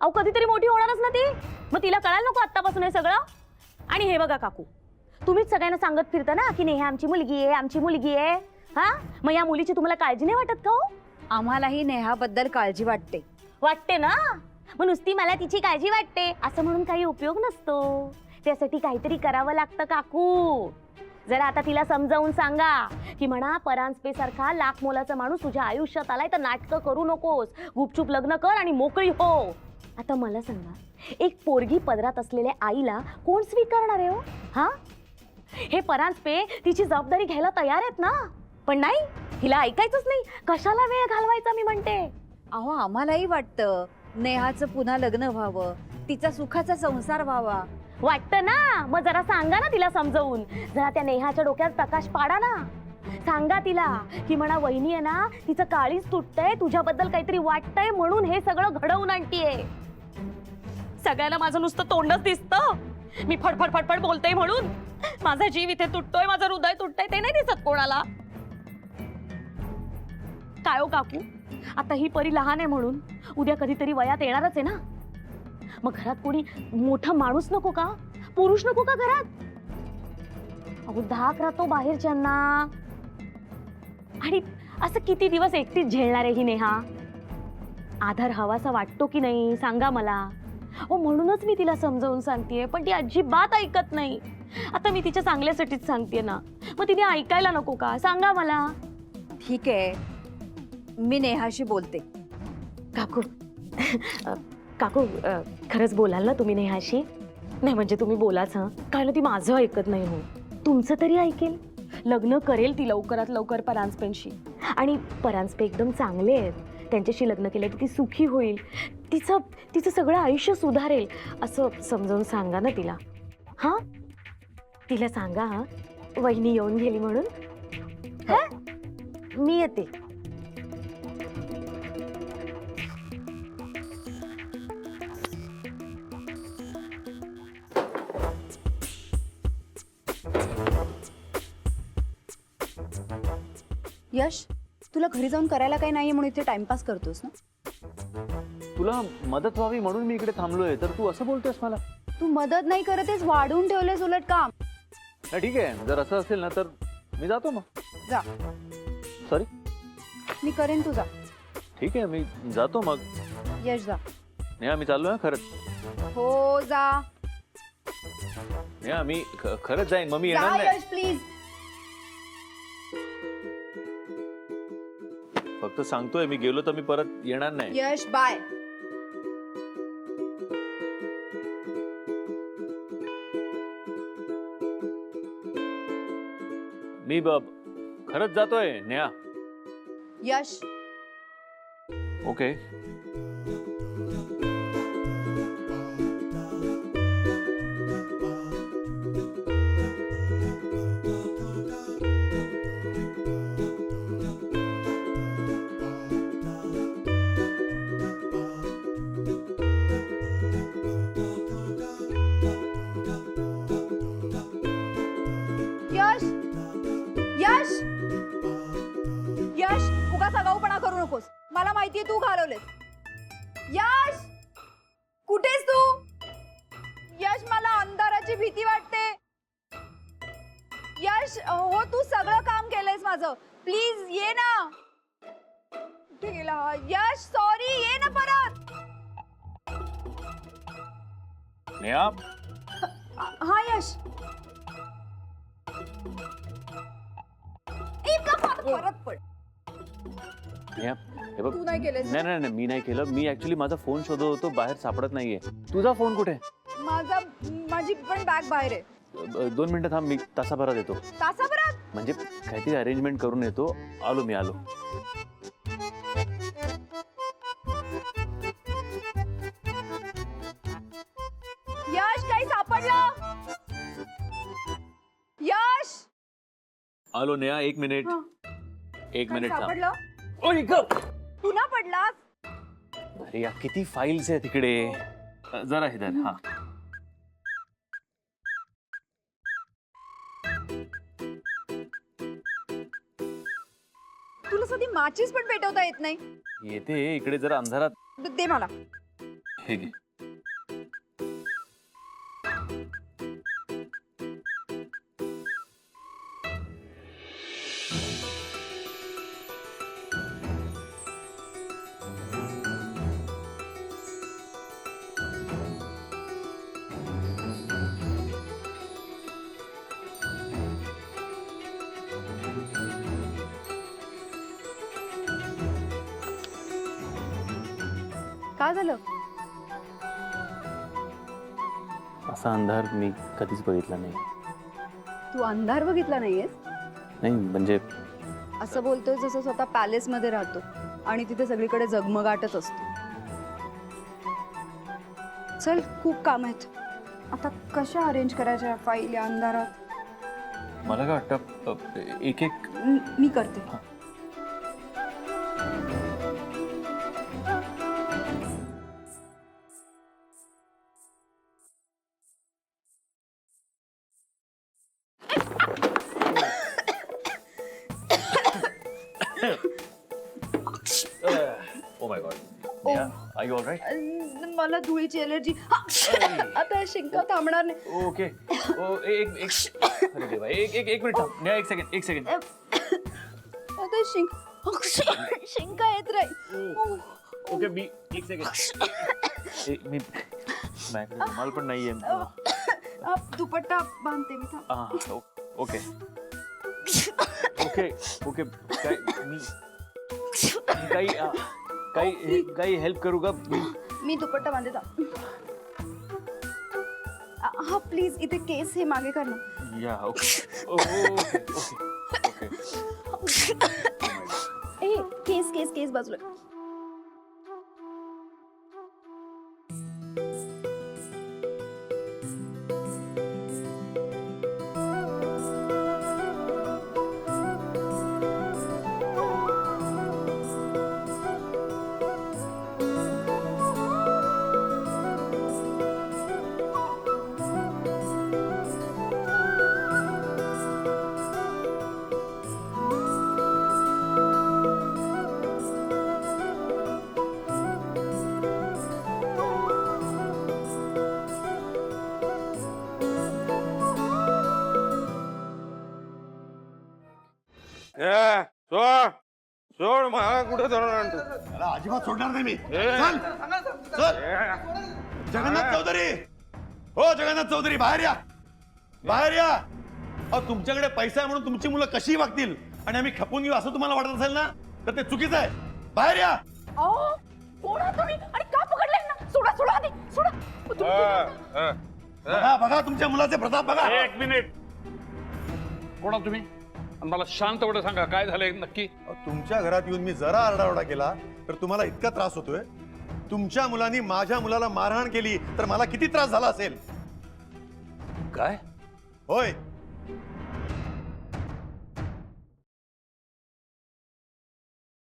अहो कधीतरी मोठी होणारच ना ती, मग तिला कळायला नको आत्तापासून हे सगळं. आणि हे बघा काकू, तुम्हीच सगळ्यांना सांगत फिरता ना की नेहा आमची मुलगी आहे, आमची मुलगी आहे. हा, मग या मुलीची तुम्हाला काळजी नाही वाटत का हो? आम्हालाही नेहाबद्दल काळजी वाटते. वाटते ना, मग नुसती मला तिची काळजी वाटते असं म्हणून काही उपयोग नसतो. त्यासाठी काहीतरी करावं लागतं काकू. जरा आता तिला समजावून सांगा की म्हणा परांजपे सारखा लाख मोलाचा माणूस तुझ्या आयुष्यात आलाय तर नाटकं करू नकोस, गुपचूप लग्न कर आणि मोकळी हो. आता मला सांगा, एक पोरगी पदरात असलेल्या आईला कोण स्वीकारणार आहे हो? हा, हे परांजपे तिची जबाबदारी घ्यायला तयार आहेत ना, पण नाही, हिला ऐकायचंच नाही. कशाला वेळ घालवायचा मी म्हणते. अहो आम्हालाही वाटतं नेहाचं पुन्हा लग्न व्हावं, तिचा सुखाचा संसार व्हावा. वाटतं ना, मग जरा सांगा ना तिला समजावून. जरा त्या नेहाच्या डोक्यात प्रकाश पाडा ना. सांगा तिला की म्हणा वहिनी आहे ना, तिचं काळीच तुटतंय, तुझ्याबद्दल काहीतरी वाटतंय म्हणून हे सगळं घडवून आणतीये. सगळ्यांना माझं नुसतं तोंडच दिसतं, मी फडफड फडफड बोलते म्हणून. माझा जीव इथे तुटतोय, माझं हृदय तुटतंय ते नाही दिसत कोणाला. काय हो काकू, आता ही परी लहान आहे म्हणून उद्या कधीतरी वयात येणारच आहे ना. मग घरात कोणी मोठा माणूस नको का, पुरुष नको का घरात? अहो धाक राहतो बाहेरच्यांना. आणि असं किती दिवस एकटीच झेलणार आहे ही नेहा? आधार हवासा वाटतो की नाही सांगा मला. हो म्हणूनच मी तिला समजावून सांगतेय, पण ती अजिबात ऐकत नाही. आता मी तिच्या चांगल्यासाठीच सांगतेय ना, मग तिने ऐकायला नको का सांगा मला. ठीक आहे, मी नेहाशी बोलते. काकू काकू खरंच बोलाल ना तुम्ही नेहाशी? नाही म्हणजे तुम्ही बोलाच हं, काय ना ती माझं ऐकत नाही हो. तुमचं तरी ऐकेल. लग्न करेल ती लवकरात लवकर परांजपेंशी. आणि परांजपे एकदम चांगले आहेत, त्यांच्याशी लग्न केलं की ती सुखी होईल, तिचं सगळं आयुष्य सुधारेल असं समजावून सांगा ना तिला. हां, तिला सांगा हां वहिनी येऊन गेली म्हणून. हां, मी येते. यश, तुला घरी जाऊन करायला काही नाहीये म्हणून इथे टाइमपास करतोस ना? तुला मदत व्हावी म्हणून मी इकडे थांबलोय, तर तू असं बोलतोयस मला? तू मदत नाही करतेस, वाढवून ठेवलेस उलट काम. ठीक आहे, जर असं असेल ना तर मी जातो मग. जा. सॉरी. मी करेन, तू जा. ठीक आहे, मी जातो मग. यश जा. नेहा मी चाललोय खरंच. हो जा. नेहा मी खरंच जाईन, मग मी येणार जा नाही. यश प्लीज. फक्त सांगतोय, मी गेलो तर मी परत येणार नाही. यश बाय. मी खरंच जातोय नेहा. यश. ओके. यश. यश. यश, उगाच आगाऊपणा करू नकोस. मला माहितीये तू घालवलेस. यश, कुठेस तू? यश, मला अंधाराची भीती वाटते. यश, हो तू सगळं काम केलंयस माझं. प्लीज ये ना. कुठे गेला हा? यश सॉरी, ये ना परत. नेहा. हा यश. परत पड. नेहा हे बघ. तू नाही केलंस. नाही नाही नाही, मी नाही केलं. मी ऍक्च्युली माझा फोन शोधत होतो, बाहेर सापडत नाहीये. तुझा फोन कुठे? माझी पण बॅग बाहेर आहे. 2 मिनिटं थांब, मी तासाभरात येतो. तासाभरात? म्हणजे काहीतरी अरेंजमेंट करून येतो. आलो मी, आलो. यश, काही सापडलं? यश. आलो नेहा, 1 मिनिट. हा. 1 मिनिट थांब. सापडलं? ओय गप. तू ना पडलास? अरे या किती फाईल्स आहे तिकडे. जरा हे धर. हा. तुला साधी माचीस पण पेटवता येत नाही. येते इकडे जरा अंधारात. दे मला. हे घे. काय झालं? असा अंधार मी कधीच बघितला नाही. तू अंधार बघितला नाहीयेस? नाही म्हणजे असं बोलतोय जसं स्वतः पॅलेस मध्ये राहतो आणि तिथे सगळीकडे जगमगाटच असतो. चल, खूप काम आहेत. आता कशा अरेंज करायच्या फाईल या अंधारात? मला काय वाटतं एक एक मी करते. Oh my god. Are you alright? मला धुळीची एलर्जी. आता शिंका थांबणार नाही. ओके. ओ एक एक अरे देवा, एक मिनिट थांब. एक सेकंड. आता शिंका येत राहील. ओके मी एक सेकंड. मी माझ्याकडे रुमाल पण नाहीये. दुपट्टा बांधते मी. थांब. Okay okay okay. काय मी काही हेल्प करू का? मी दुपट्टा बांधते. हा प्लीज, इथे केस हे मागे कर ना. या ओके. ए केस केस केस बाजूला. सोड मला कुठे धरून आणतो. त्याला अजिबात सोडणार नाही मी. ए. चल चल. जगन्नाथ चौधरी, हो जगन्नाथ चौधरी, बाहेर या, बाहेर या. अहो तुमच्याकडे पैसा आहे म्हणून तुमची मुलं कशी वागतील आणि आम्ही खपून घेऊ असं तुम्हाला वाटत असेल ना, तर ते चुकीचं आहे. बाहेर या. कोण आहात तुम्ही आणि का पकडलाय ना? सोडा सोडा आधी सोडा. बघा बघा तुमच्या मुलाचे प्रताप बघा. एक मिनिट. कोणा तुम्ही? आणि मला शांतपणे सांगा काय झालंय नक्की. अहो, तुमच्या घरात येऊन मी जरा आरडाओरडा केला तर तुम्हाला इतका त्रास होतोय. तुमच्या मुलांनी माझ्या मुलाला मारहाण केली तर मला किती त्रास झाला असेल. काय? होय,